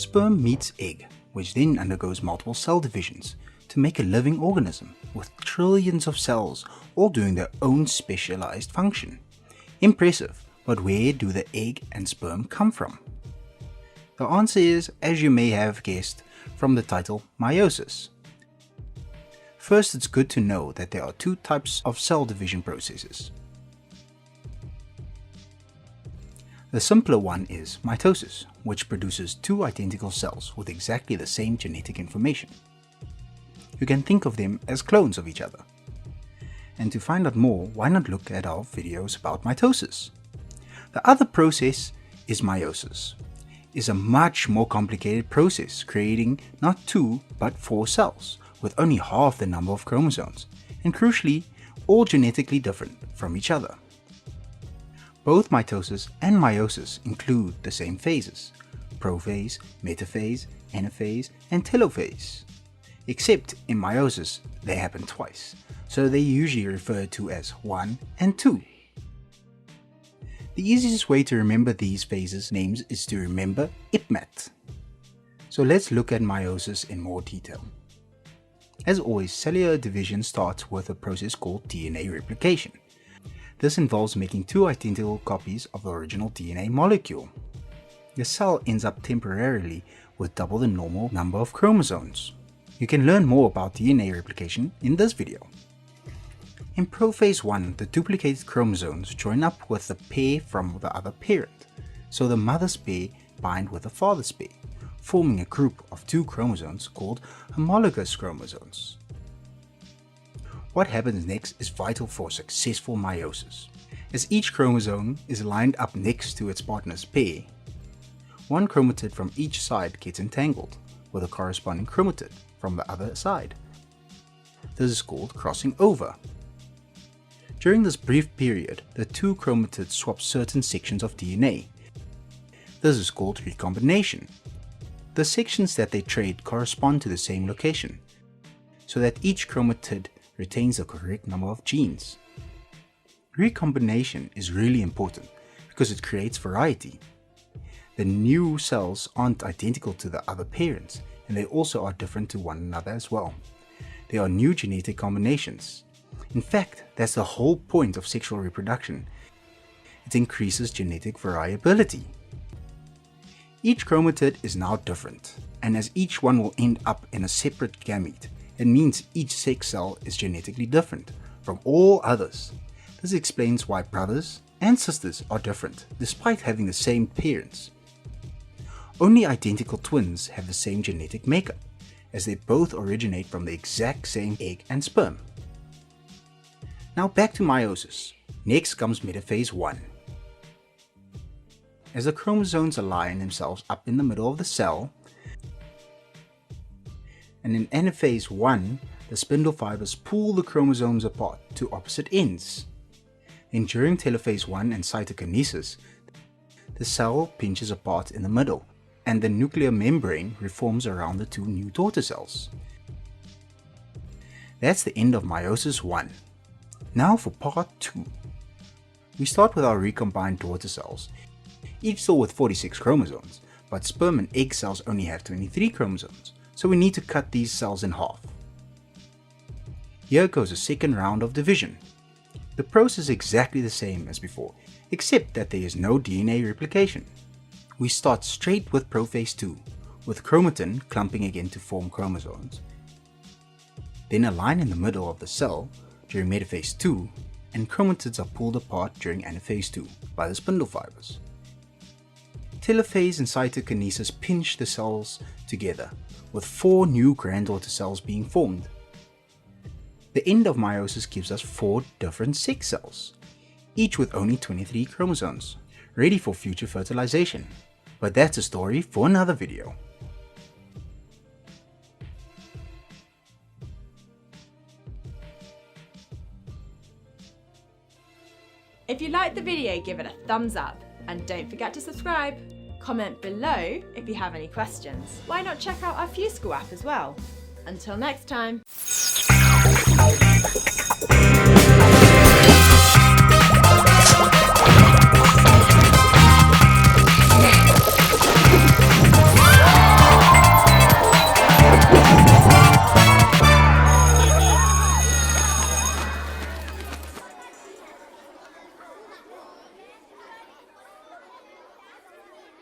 Sperm meets egg, which then undergoes multiple cell divisions to make a living organism with trillions of cells all doing their own specialized function. Impressive, but where do the egg and sperm come from? The answer is, as you may have guessed, from the title meiosis. First, it's good to know that there are two types of cell division processes. The simpler one is mitosis, which produces two identical cells with exactly the same genetic information. You can think of them as clones of each other. And to find out more, why not look at our videos about mitosis? The other process is meiosis. It's a much more complicated process, creating not 2 but 4 cells with only half the number of chromosomes, and crucially, all genetically different from each other. Both mitosis and meiosis include the same phases: prophase, metaphase, anaphase, and telophase. Except in meiosis, they happen twice, so they're usually referred to as 1 and 2. The easiest way to remember these phases names is to remember IPMAT. So let's look at meiosis in more detail. As always, cellular division starts with a process called DNA replication. This involves making 2 identical copies of the original DNA molecule. The cell ends up temporarily with double the normal number of chromosomes. You can learn more about DNA replication in this video. In prophase 1, the duplicated chromosomes join up with the pair from the other parent, so the mother's pair bind with the father's pair, forming a group of 2 chromosomes called homologous chromosomes. What happens next is vital for successful meiosis. As each chromosome is lined up next to its partner's pair, one chromatid from each side gets entangled with a corresponding chromatid from the other side. This is called crossing over. During this brief period, the 2 chromatids swap certain sections of DNA. This is called recombination. The sections that they trade correspond to the same location, so that each chromatid retains the correct number of genes. Recombination is really important because it creates variety. The new cells aren't identical to the other parents, and they also are different to one another as well. They are new genetic combinations. In fact, that's the whole point of sexual reproduction. It increases genetic variability. Each chromatid is now different, and as each one will end up in a separate gamete, it means each sex cell is genetically different from all others. This explains why brothers and sisters are different despite having the same parents. Only identical twins have the same genetic makeup, as they both originate from the exact same egg and sperm. Now back to meiosis. Next comes metaphase 1. As the chromosomes align themselves up in the middle of the cell, and in anaphase 1, the spindle fibers pull the chromosomes apart to opposite ends. Then during telophase 1 and cytokinesis, the cell pinches apart in the middle, and the nuclear membrane reforms around the 2 new daughter cells. That's the end of meiosis 1. Now for part 2. We start with our recombined daughter cells, each still with 46 chromosomes, but sperm and egg cells only have 23 chromosomes, so we need to cut these cells in half. Here goes a second round of division. The process is exactly the same as before, except that there is no DNA replication. We start straight with prophase 2, with chromatin clumping again to form chromosomes. Then a line in the middle of the cell during metaphase 2, and chromatids are pulled apart during anaphase 2 by the spindle fibers. Telophase and cytokinesis pinch the cells together, with 4 new granddaughter cells being formed. The end of meiosis gives us 4 different sex cells, each with only 23 chromosomes, ready for future fertilization. But that's a story for another video. If you liked the video, give it a thumbs up and don't forget to subscribe. Comment below if you have any questions. Why not check out our FewSchool app as well? Until next time.